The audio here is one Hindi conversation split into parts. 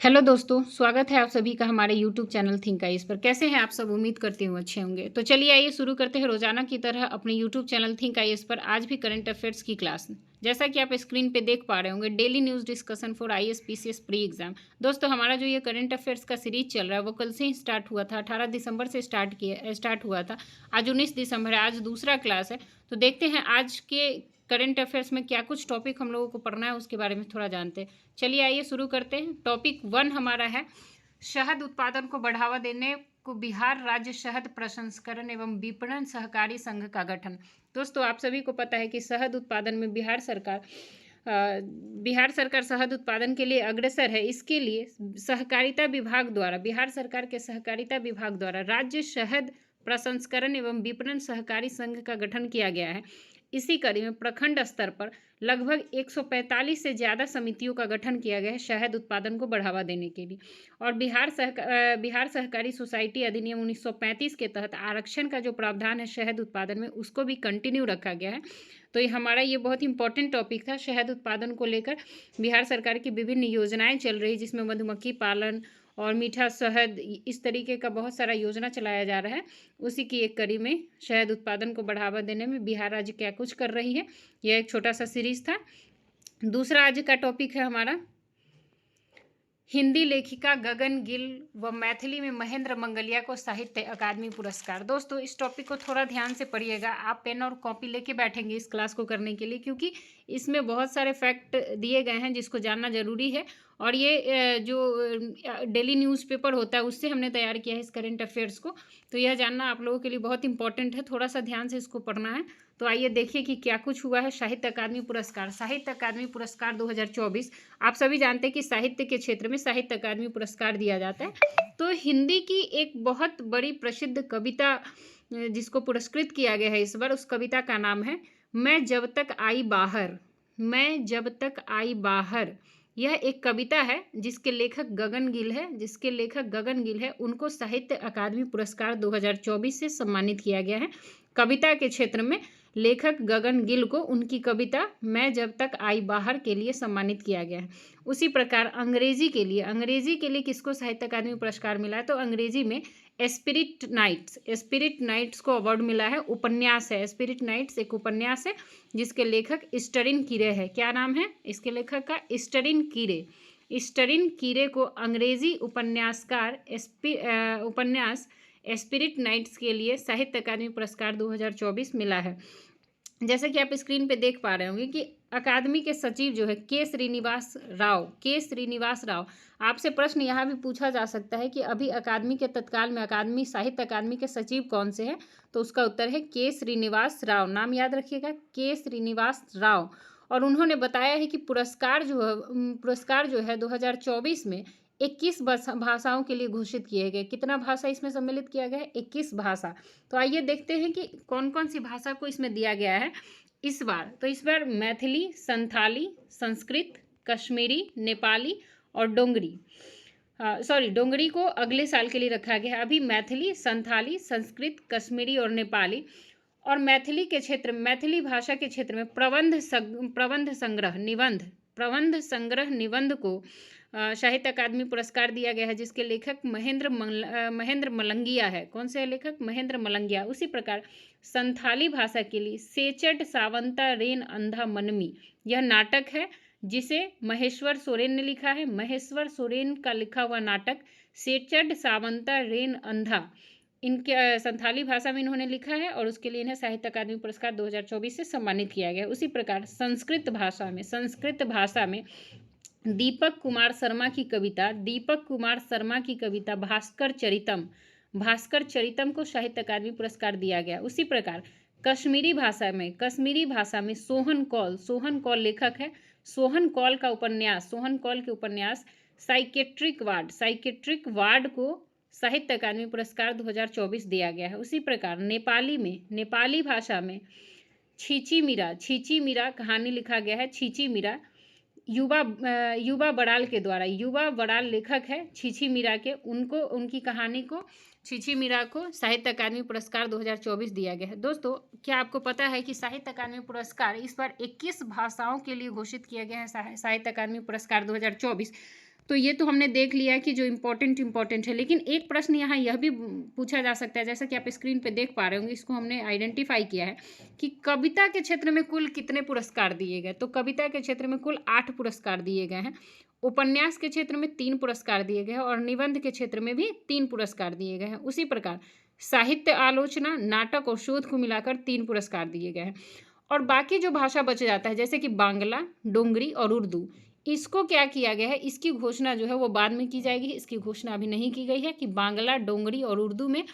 हेलो दोस्तों, स्वागत है आप सभी का हमारे यूट्यूब चैनल थिंक आइज पर। कैसे हैं आप सब? उम्मीद करती हूँ अच्छे होंगे। तो चलिए आइए शुरू करते हैं रोजाना की तरह अपने यूट्यूब चैनल थिंक आइज पर आज भी करंट अफेयर्स की क्लास। जैसा कि आप स्क्रीन पे देख पा रहे होंगे, daily news discussion for IAS PCS pre exam. दोस्तों, हमारा जो ये करंट अफेयर्स का सीरीज चल रहा है वो कल से ही स्टार्ट हुआ था। 18 दिसंबर से स्टार्ट हुआ था। आज 19 दिसंबर है, आज दूसरा क्लास है। तो देखते हैं आज के करंट अफेयर्स में क्या कुछ टॉपिक हम लोगों को पढ़ना है, उसके बारे में थोड़ा जानते हैं। चलिए आइए शुरू करते हैं। टॉपिक 1 हमारा है शहद उत्पादन को बढ़ावा देने को बिहार राज्य शहद प्रसंस्करण एवं विपणन सहकारी संघ का गठन। दोस्तों, आप सभी को पता है कि शहद उत्पादन में बिहार सरकार शहद उत्पादन के लिए अग्रसर है। इसके लिए सहकारिता विभाग द्वारा, बिहार सरकार के सहकारिता विभाग द्वारा राज्य शहद प्रसंस्करण एवं विपणन सहकारी संघ का गठन किया गया है। इसी कड़ी में प्रखंड स्तर पर लगभग 145 से ज़्यादा समितियों का गठन किया गया है शहद उत्पादन को बढ़ावा देने के लिए। और बिहार सहकारी सोसाइटी अधिनियम 1935 के तहत आरक्षण का जो प्रावधान है शहद उत्पादन में, उसको भी कंटिन्यू रखा गया है। तो ये बहुत इंपॉर्टेंट टॉपिक था। शहद उत्पादन को लेकर बिहार सरकार की विभिन्न योजनाएं चल रही, जिसमें मधुमक्खी पालन और मीठा शहद, इस तरीके का बहुत सारा योजना चलाया जा रहा है। उसी की एक कड़ी में शहद उत्पादन को बढ़ावा देने में बिहार राज्य क्या कुछ कर रही है, यह एक छोटा सा सीरीज था। दूसरा आज का टॉपिक है हमारा हिंदी लेखिका गगन गिल व मैथिली में महेंद्र मंगलिया को साहित्य अकादमी पुरस्कार। दोस्तों, इस टॉपिक को थोड़ा ध्यान से पढ़िएगा। आप पेन और कॉपी लेके बैठेंगे इस क्लास को करने के लिए, क्योंकि इसमें बहुत सारे फैक्ट दिए गए हैं जिसको जानना जरूरी है। और ये जो डेली न्यूज़पेपर होता है उससे हमने तैयार किया है इस करंट अफेयर्स को। तो यह जानना आप लोगों के लिए बहुत इंपॉर्टेंट है, थोड़ा सा ध्यान से इसको पढ़ना है। तो आइए देखिए कि क्या कुछ हुआ है। साहित्य अकादमी पुरस्कार, साहित्य अकादमी पुरस्कार 2024। आप सभी जानते हैं कि साहित्य के क्षेत्र में साहित्य अकादमी पुरस्कार दिया जाता है। तो हिंदी की एक बहुत बड़ी प्रसिद्ध कविता जिसको पुरस्कृत किया गया है इस बार, उस कविता का नाम है मैं जब तक आई बाहर। मैं जब तक आई बाहर, यह एक कविता है जिसके लेखक गगन गिल है। उनको साहित्य अकादमी पुरस्कार 2024 से सम्मानित किया गया है। कविता के क्षेत्र में लेखक गगन गिल को उनकी कविता मैं जब तक आई बाहर के लिए सम्मानित किया गया है। उसी प्रकार अंग्रेजी के लिए किसको साहित्य अकादमी पुरस्कार मिला है? तो अंग्रेजी में स्पिरिट नाइट्स को अवार्ड मिला है। उपन्यास है स्पिरिट नाइट्स, एक उपन्यास है जिसके लेखक स्टरिन कीरे है। क्या नाम है इसके लेखक का? स्टरिन कीरे। स्टरिन कीरे को अंग्रेजी उपन्यास स्पिरिट नाइट्स के लिए साहित्य अकादमी पुरस्कार 2024 मिला है। जैसे कि आप स्क्रीन पे देख पा रहे होंगे कि अकादमी के सचिव जो है के श्रीनिवास राव। आपसे प्रश्न यहाँ भी पूछा जा सकता है कि अभी अकादमी के तत्काल में साहित्य अकादमी के सचिव कौन से हैं? तो उसका उत्तर है के श्रीनिवास राव। नाम याद रखिएगा, के श्रीनिवास राव। और उन्होंने बताया है कि पुरस्कार जो है 2024 में 21 भाषाओं के लिए घोषित किए गए। कितना भाषा इसमें सम्मिलित किया गया है? 21 भाषा। तो आइए देखते हैं कि कौन कौन सी भाषा को इसमें दिया गया है इस बार। तो इस बार मैथिली, संथाली, संस्कृत, कश्मीरी, नेपाली और डोंगरी डोंगरी को अगले साल के लिए रखा गया है। अभी मैथिली, संथाली, संस्कृत, कश्मीरी और नेपाली। और मैथिली भाषा के क्षेत्र में प्रबंध संग्रह निबंध को साहित्य अकादमी पुरस्कार दिया गया है, जिसके लेखक महेंद्र मलंगिया है। कौन से लेखक? महेंद्र मलंगिया। उसी प्रकार संथाली भाषा के लिए सेचट सावंता रेन अंधा मनमी, यह नाटक है जिसे महेश्वर सोरेन ने लिखा है। महेश्वर सोरेन का लिखा हुआ नाटक सेचट सावंता रेन अंधा, इनके संथाली भाषा में इन्होंने लिखा है और उसके लिए इन्हें साहित्य अकादमी पुरस्कार 2024 से सम्मानित किया गया। उसी प्रकार संस्कृत भाषा में दीपक कुमार शर्मा की कविता भास्कर चरितम को साहित्य अकादमी पुरस्कार दिया गया। उसी प्रकार कश्मीरी भाषा में सोहन कौल लेखक है। सोहन कौल के उपन्यास साइकेट्रिक वार्ड को साहित्य अकादमी पुरस्कार 2024 दिया गया है। उसी प्रकार नेपाली भाषा में छीची मीरा कहानी लिखा गया है। छीची मीरा युवा बड़ाल लेखक है छीची मीरा के, उनकी कहानी को छीची मीरा को साहित्य अकादमी पुरस्कार 2024 दिया गया है। दोस्तों, क्या आपको पता है कि साहित्य अकादमी पुरस्कार इस बार 21 भाषाओं के लिए घोषित किया गया है? साहित्य अकादमी पुरस्कार 2024 तो ये तो हमने देख लिया कि जो इम्पोर्टेंट है, लेकिन एक प्रश्न यहाँ यह भी पूछा जा सकता है, जैसा कि आप स्क्रीन पे देख पा रहे होंगे, इसको हमने आइडेंटिफाई किया है कि कविता के क्षेत्र में कुल कितने पुरस्कार दिए गए। तो कविता के क्षेत्र में कुल 8 पुरस्कार दिए गए हैं, उपन्यास के क्षेत्र में 3 पुरस्कार दिए गए हैं और निबंध के क्षेत्र में भी 3 पुरस्कार दिए गए हैं। उसी प्रकार साहित्य आलोचना, नाटक और शोध को मिलाकर 3 पुरस्कार दिए गए हैं। और बाकी जो भाषा बच जाता है, जैसे कि बांग्ला, डोंगरी और उर्दू, इसको क्या किया गया है, इसकी घोषणा जो है वो बाद में की जाएगी। इसकी घोषणा अभी नहीं की गई है कि बांग्ला, डोंगरी और उर्दू में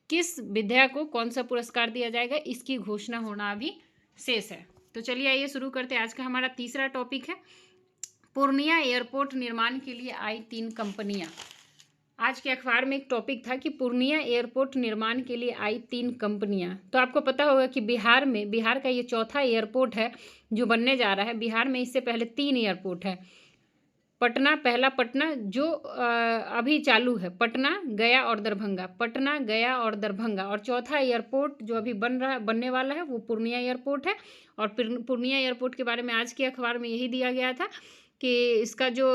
किस विधा को कौन सा पुरस्कार दिया जाएगा, इसकी घोषणा होना अभी शेष है। तो चलिए आइए शुरू करते हैं। आज का हमारा तीसरा टॉपिक है पूर्णिया एयरपोर्ट निर्माण के लिए आई 3 कंपनियां। आज के अखबार में एक टॉपिक था कि पूर्णिया एयरपोर्ट निर्माण के लिए आई 3 कंपनियां। तो आपको पता होगा कि बिहार का ये चौथा एयरपोर्ट है जो बनने जा रहा है। बिहार में इससे पहले 3 एयरपोर्ट है। पहला पटना जो अभी चालू है, पटना, गया और दरभंगा, और चौथा एयरपोर्ट जो अभी बनने वाला है वो पूर्णिया एयरपोर्ट है। और पूर्णिया एयरपोर्ट के बारे में आज के अखबार में यही दिया गया था कि इसका जो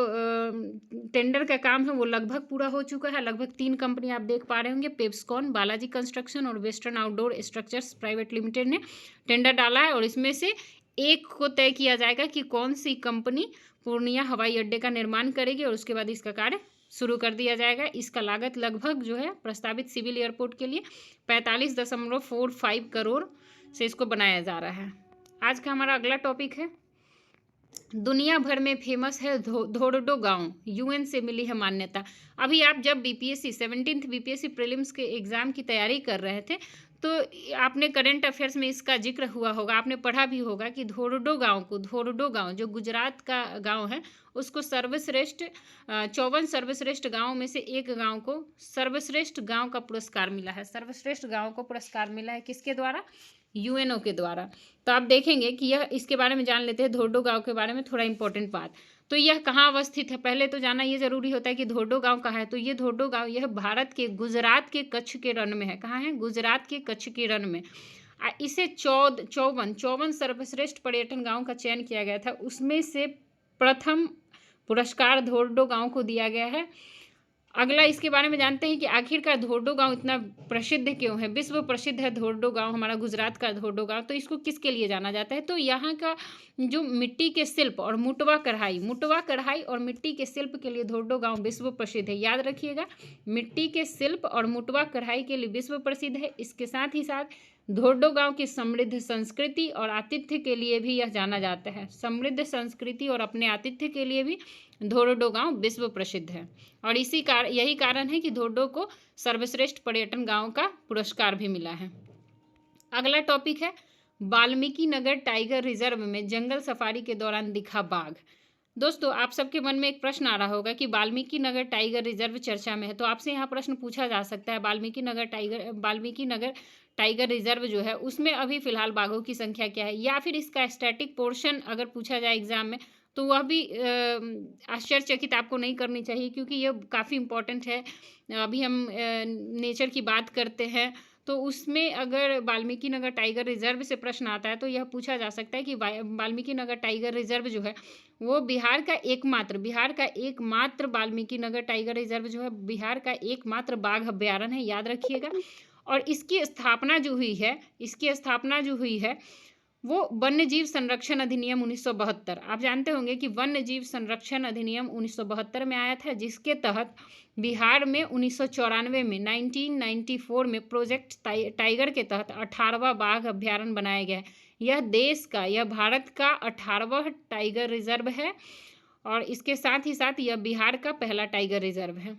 टेंडर का काम है वो लगभग पूरा हो चुका है। लगभग 3 कंपनी आप देख पा रहे होंगे, पेप्सकॉन, बालाजी कंस्ट्रक्शन और western outdoor structures private limited ने टेंडर डाला है। और इसमें से एक को तय किया जाएगा कि कौन सी कंपनी पूर्णिया हवाई अड्डे का निर्माण करेगी और उसके बाद इसका कार्य शुरू कर दिया जाएगा। इसका लागत लगभग जो है प्रस्तावित सिविल एयरपोर्ट के लिए 45.45 करोड़ से इसको बनाया जा रहा है। आज का हमारा अगला टॉपिक है दुनिया भर में फेमस है धोर्डो गांव, यूएन से मिली है मान्यता। अभी आप जब बीपीएससी 17th बीपीएससी प्रीलिम्स के एग्जाम की तैयारी कर रहे थे तो आपने करंट अफेयर्स में इसका जिक्र हुआ होगा, आपने पढ़ा भी होगा कि धोर्डो गांव जो गुजरात का गांव है उसको 54 सर्वश्रेष्ठ गांव में से एक गांव को सर्वश्रेष्ठ गांव का पुरस्कार मिला है। सर्वश्रेष्ठ गांव को पुरस्कार मिला है किसके द्वारा? यूएनओ के द्वारा। तो आप देखेंगे कि यह इसके बारे में जान लेते हैं, धोर्डो गांव के बारे में थोड़ा इंपॉर्टेंट बात। तो यह कहाँ अवस्थित है, पहले तो जाना ये जरूरी होता है कि धोर्डो गांव कहाँ है। तो ये धोर्डो गांव यह भारत के गुजरात के कच्छ के रण में है। कहाँ है? गुजरात के कच्छ के रण में। इसे 54 सर्वश्रेष्ठ पर्यटन गाँव का चयन किया गया था, उसमें से प्रथम पुरस्कार धोर्डो गांव को दिया गया है। अगला इसके बारे में जानते हैं कि आखिरकार धोर्डो गांव इतना प्रसिद्ध क्यों है, विश्व प्रसिद्ध है धोर्डो गांव, हमारा गुजरात का धोर्डो गांव। तो इसको किसके लिए जाना जाता है? तो यहाँ का जो मिट्टी के शिल्प और मुटवा कढ़ाई और मिट्टी के शिल्प के लिए धोर्डो गांव विश्व प्रसिद्ध है। याद रखिएगा, मिट्टी के शिल्प और मुटवा कढ़ाई के लिए विश्व प्रसिद्ध है। इसके साथ ही साथ धोर्डो गांव की समृद्ध संस्कृति और आतिथ्य के लिए भी यह जाना जाता है। समृद्ध संस्कृति और अपने आतिथ्य के लिए भी धोर्डो गांव विश्व प्रसिद्ध है। और यही कारण है कि धोर्डो को सर्वश्रेष्ठ पर्यटन गांव का पुरस्कार भी मिला है। अगला टॉपिक है वाल्मीकि नगर टाइगर रिजर्व में जंगल सफारी के दौरान दिखा बाघ। दोस्तों, आप सबके मन में एक प्रश्न आ रहा होगा कि वाल्मीकि नगर टाइगर रिजर्व चर्चा में है, तो आपसे यहाँ प्रश्न पूछा जा सकता है वाल्मीकि नगर टाइगर रिजर्व जो है उसमें अभी फिलहाल बाघों की संख्या क्या है, या फिर इसका स्टैटिक पोर्शन अगर पूछा जाए एग्जाम में तो वह भी आश्चर्यचकित आपको नहीं करनी चाहिए, क्योंकि यह काफ़ी इम्पोर्टेंट है। अभी हम नेचर की बात करते हैं तो उसमें अगर वाल्मीकि नगर टाइगर रिजर्व से प्रश्न आता है तो यह पूछा जा सकता है कि वाल्मीकि नगर टाइगर रिजर्व जो है वो बिहार का एकमात्र वाल्मीकि नगर टाइगर रिजर्व जो है बिहार का एकमात्र बाघ अभ्यारण्य है, याद रखिएगा। और इसकी स्थापना जो हुई है वो वन्य जीव संरक्षण अधिनियम 1972। आप जानते होंगे कि वन्य जीव संरक्षण अधिनियम 1972 में आया था, जिसके तहत बिहार में 1994 में प्रोजेक्ट टाइगर के तहत 18वां बाघ अभ्यारण्य बनाया गया है। यह भारत का 18वां टाइगर रिजर्व है और इसके साथ ही साथ यह बिहार का पहला टाइगर रिजर्व है।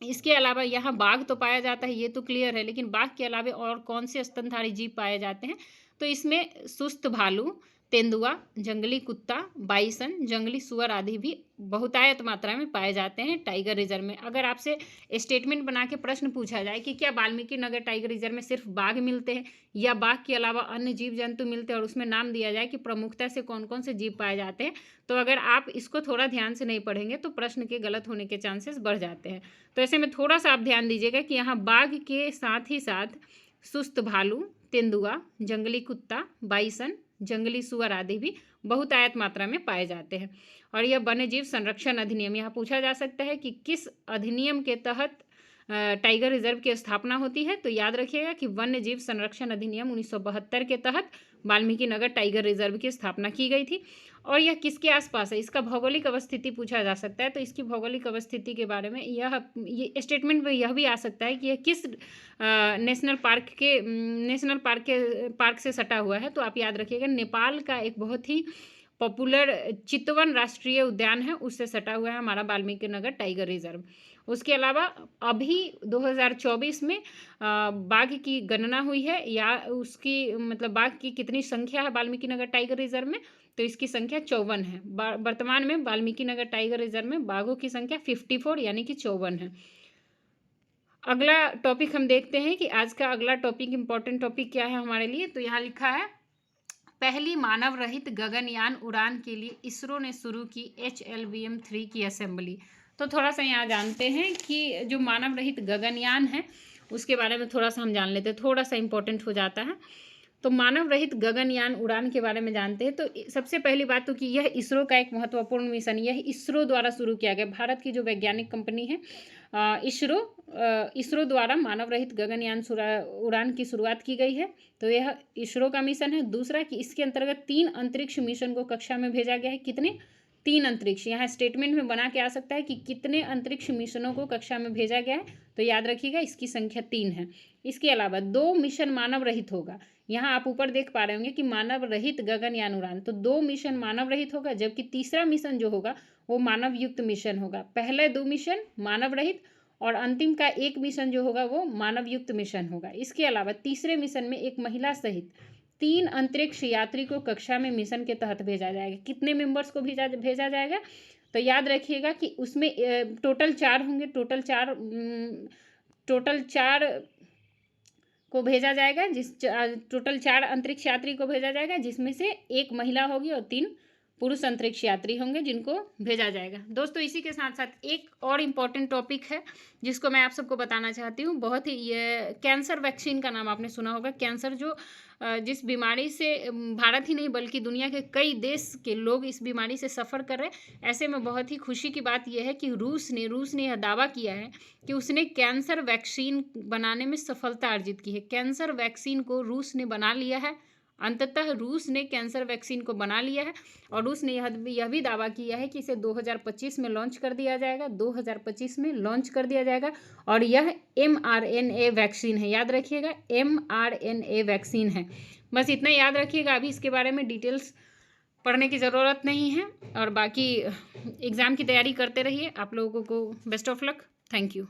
इसके अलावा यहाँ बाघ तो पाया जाता है, ये तो क्लियर है, लेकिन बाघ के अलावा और कौन से स्तनधारी जीव पाए जाते हैं? तो इसमें सुस्त भालू, तेंदुआ, जंगली कुत्ता, बाइसन, जंगली सुअर आदि भी बहुतायत मात्रा में पाए जाते हैं टाइगर रिजर्व में। अगर आपसे स्टेटमेंट बना के प्रश्न पूछा जाए कि क्या वाल्मीकि नगर टाइगर रिजर्व में सिर्फ बाघ मिलते हैं या बाघ के अलावा अन्य जीव जंतु मिलते हैं, और उसमें नाम दिया जाए कि प्रमुखता से कौन कौन से जीव पाए जाते हैं, तो अगर आप इसको थोड़ा ध्यान से नहीं पढ़ेंगे तो प्रश्न के गलत होने के चांसेस बढ़ जाते हैं। तो ऐसे में थोड़ा सा आप ध्यान दीजिएगा कि यहाँ बाघ के साथ ही साथ सुस्त भालू, तेंदुआ, जंगली कुत्ता, बाइसन, जंगली सुअर आदि भी बहुतायत मात्रा में पाए जाते हैं। और यह वन्य जीव संरक्षण अधिनियम, यहाँ पूछा जा सकता है कि किस अधिनियम के तहत टाइगर रिजर्व की स्थापना होती है। तो याद रखिएगा कि वन्य जीव संरक्षण अधिनियम 1972 के तहत वाल्मीकि नगर टाइगर रिजर्व की स्थापना की गई थी। और यह किसके आसपास है, इसका भौगोलिक अवस्थिति पूछा जा सकता है। तो इसकी भौगोलिक अवस्थिति के बारे में ये स्टेटमेंट में यह भी आ सकता है कि यह किस नेशनल पार्क से सटा हुआ है। तो आप याद रखिएगा नेपाल का एक बहुत ही पॉपुलर चितवन राष्ट्रीय उद्यान है, उससे सटा हुआ है हमारा वाल्मीकि नगर टाइगर रिजर्व। उसके अलावा अभी 2024 में बाघ की गणना हुई है, या उसकी मतलब बाघ की कितनी संख्या है वाल्मीकि नगर टाइगर रिजर्व में, तो इसकी संख्या 54 है। वर्तमान में वाल्मीकि नगर टाइगर रिजर्व में बाघों की संख्या 54 यानी कि 54 है। अगला टॉपिक हम देखते हैं कि आज का अगला टॉपिक, इंपॉर्टेंट टॉपिक क्या है हमारे लिए। तो यहाँ लिखा है, पहली मानव रहित गगनयान उड़ान के लिए इसरो ने शुरू की HLVM-3 की असेंबली। तो थोड़ा सा यहाँ जानते हैं कि जो मानव रहित गगनयान है उसके बारे में थोड़ा सा हम जान लेते हैं, थोड़ा सा इंपॉर्टेंट हो जाता है। तो मानव रहित गगनयान उड़ान के बारे में जानते हैं। तो सबसे पहली बात तो कि यह इसरो का एक महत्वपूर्ण मिशन, यह इसरो द्वारा शुरू किया गया। भारत की जो वैज्ञानिक कंपनी है इसरो द्वारा मानव रहित गगनयान उड़ान की शुरुआत की गई है। तो यह इसरो का मिशन है। दूसरा कि इसके अंतर्गत 3 अंतरिक्ष मिशन को कक्षा में भेजा गया है। कितने? 3 अंतरिक्ष। यहाँ स्टेटमेंट में बना के आ सकता है कि कितने अंतरिक्ष मिशनों को कक्षा में भेजा गया है। तो याद रखिएगा इसकी संख्या 3 है। इसके अलावा 2 मिशन मानव रहित होगा। यहाँ आप ऊपर देख पा रहे होंगे कि मानव रहित गगनयान उड़ान, तो 2 मिशन मानव रहित होगा, जबकि तीसरा मिशन जो होगा वो मानव युक्त मिशन होगा। पहले 2 मिशन मानव रहित और अंतिम का 1 मिशन जो होगा वो मानव युक्त मिशन होगा। इसके अलावा तीसरे मिशन में एक महिला सहित 3 अंतरिक्ष यात्री को कक्षा में मिशन के तहत भेजा जाएगा। कितने मेंबर्स को भेजा जाएगा? तो याद रखिएगा कि उसमें टोटल 4 होंगे, टोटल 4 को भेजा जाएगा, टोटल 4 अंतरिक्ष यात्री को भेजा जाएगा, जिसमें से 1 महिला होगी और 3 पुरुष अंतरिक्ष यात्री होंगे जिनको भेजा जाएगा। दोस्तों इसी के साथ साथ एक और इम्पॉर्टेंट टॉपिक है जिसको मैं आप सबको बताना चाहती हूँ। बहुत ही ये कैंसर वैक्सीन का नाम आपने सुना होगा। कैंसर जो जिस बीमारी से भारत ही नहीं बल्कि दुनिया के कई देश के लोग इस बीमारी से सफ़र कर रहे हैं। ऐसे में बहुत ही खुशी की बात यह है कि रूस ने यह दावा किया है कि उसने कैंसर वैक्सीन बनाने में सफलता अर्जित की है। कैंसर वैक्सीन को रूस ने बना लिया है। अंततः रूस ने कैंसर वैक्सीन को बना लिया है और रूस ने यह भी दावा किया है कि इसे 2025 में लॉन्च कर दिया जाएगा। 2025 में लॉन्च कर दिया जाएगा और यह mRNA वैक्सीन है। याद रखिएगा mRNA वैक्सीन है। बस इतना याद रखिएगा, अभी इसके बारे में डिटेल्स पढ़ने की ज़रूरत नहीं है। और बाकी एग्ज़ाम की तैयारी करते रहिए। आप लोगों को best of luck. Thank you.